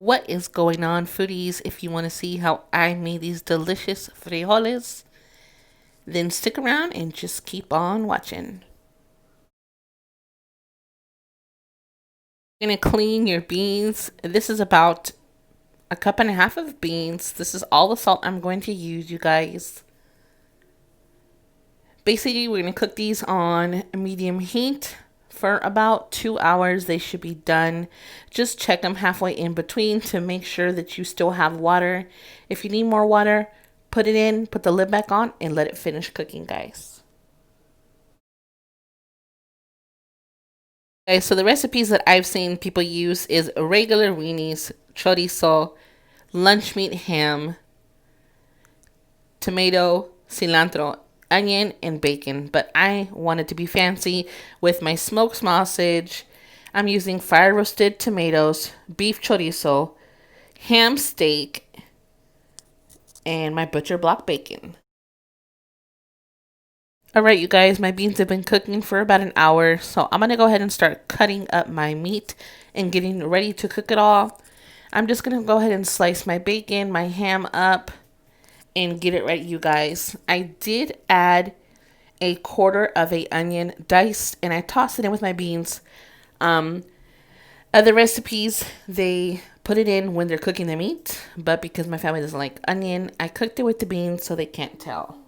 What is going on, foodies? If you want to see how I made these delicious frijoles, then stick around and just keep on watching. You're going to clean your beans. This is about a cup and a half of beans. This is all the salt I'm going to use, you guys. Basically, we're going to cook these on medium heat for about 2 hours. They should be done. Just check them halfway in between to make sure that you still have water. If you need more water, put it in, put the lid back on, and let it finish cooking, guys. Okay, so the recipes that I've seen people use is regular weenies, chorizo, lunch meat ham, tomato, cilantro, onion, and bacon. But I wanted to be fancy with my smoked sausage. I'm using fire roasted tomatoes, beef chorizo, ham steak, and my butcher block bacon. Alright, you guys, my beans have been cooking for about an hour, so I'm going to go ahead and start cutting up my meat and getting ready to cook it all. I'm just going to go ahead and slice my bacon, my ham up, and get it ready, you guys. I did add a quarter of an onion diced, and I tossed it in with my beans. Other recipes, they put it in when they're cooking the meat, but because my family doesn't like onion, I cooked it with the beans so they can't tell.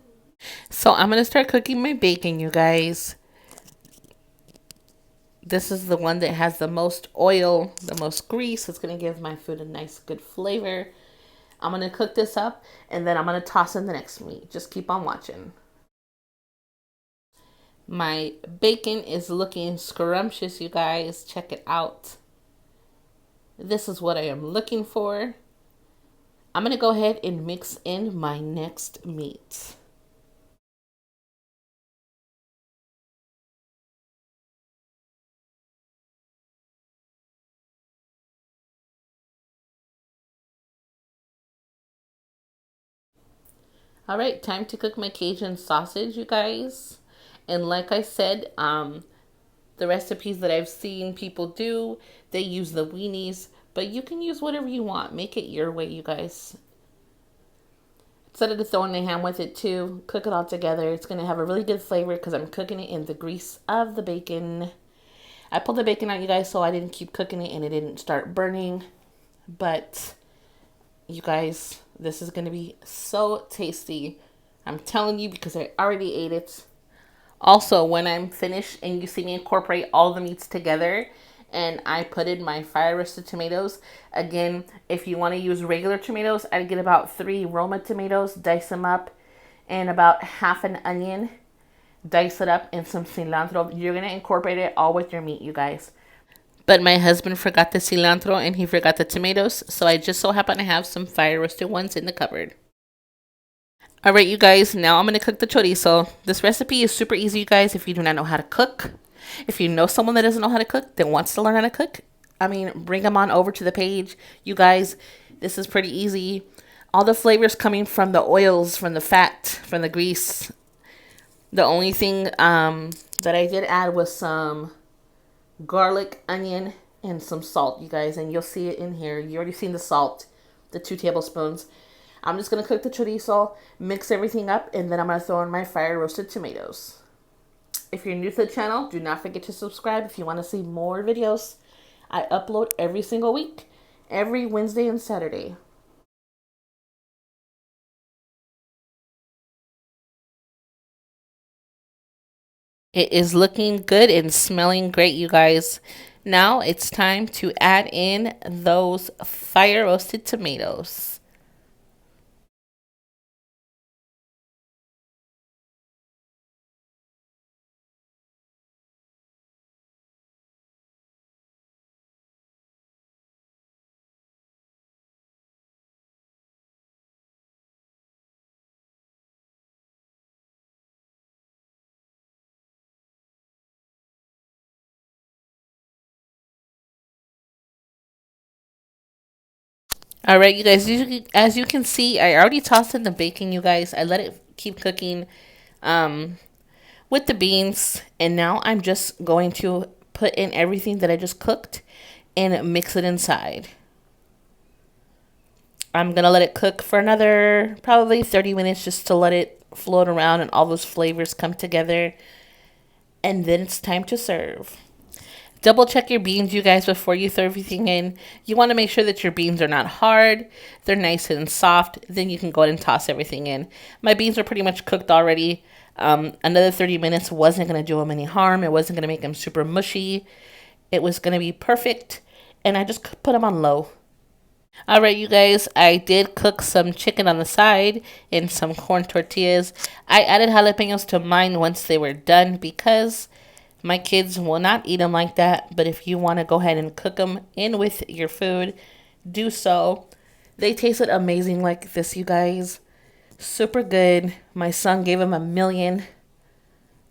So I'm going to start cooking my bacon, you guys. This is the one that has the most oil, the most grease. It's going to give my food a nice, good flavor. I'm going to cook this up, and then I'm going to toss in the next meat. Just keep on watching. My bacon is looking scrumptious, you guys. Check it out. This is what I am looking for. I'm going to go ahead and mix in my next meat. All right, time to cook my Cajun sausage, you guys. And like I said, the recipes that I've seen people do, they use the weenies, but you can use whatever you want. Make it your way, you guys. Instead of throwing the ham with it too, cook it all together. It's going to have a really good flavor because I'm cooking it in the grease of the bacon. I pulled the bacon out, you guys, so I didn't keep cooking it and it didn't start burning. But you guys, this is going to be so tasty. I'm telling you because I already ate it. Also, when I'm finished and you see me incorporate all the meats together and I put in my fire roasted tomatoes, again, if you want to use regular tomatoes, I'd get about 3 Roma tomatoes, dice them up, and about half an onion, dice it up, and some cilantro. You're going to incorporate it all with your meat, you guys. But my husband forgot the cilantro and he forgot the tomatoes, so I just so happen to have some fire roasted ones in the cupboard. Alright, you guys, now I'm going to cook the chorizo. This recipe is super easy, you guys, if you do not know how to cook. If you know someone that doesn't know how to cook, that wants to learn how to cook, bring them on over to the page. You guys, this is pretty easy. All the flavors coming from the oils, from the fat, from the grease. The only thing that I did add was some garlic, onion, and some salt, you guys. And you'll see it in here. You already seen the salt, the 2 tablespoons. I'm just going to cook the chorizo, mix everything up, and then I'm going to throw in my fire roasted tomatoes. If you're new to the channel, do not forget to subscribe if you want to see more videos. I upload every single week, every Wednesday and Saturday. It is looking good and smelling great, you guys. Now it's time to add in those fire roasted tomatoes. All right, you guys, as you can see, I already tossed in the bacon, you guys. I let it keep cooking with the beans. And now I'm just going to put in everything that I just cooked and mix it inside. I'm going to let it cook for another probably 30 minutes just to let it float around and all those flavors come together. And then it's time to serve. Double check your beans, you guys, before you throw everything in. You want to make sure that your beans are not hard. They're nice and soft. Then you can go ahead and toss everything in. My beans are pretty much cooked already. Another 30 minutes wasn't going to do them any harm. It wasn't going to make them super mushy. It was going to be perfect. And I just put them on low. All right, you guys, I did cook some chicken on the side and some corn tortillas. I added jalapenos to mine once they were done because my kids will not eat them like that. But if you want to go ahead and cook them in with your food, do so. They tasted amazing like this, you guys. Super good. My son gave them 1,000,000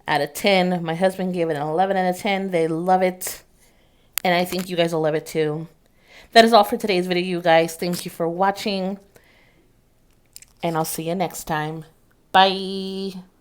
out of 10. My husband gave it an 11 out of 10. They love it. And I think you guys will love it too. That is all for today's video, you guys. Thank you for watching. And I'll see you next time. Bye.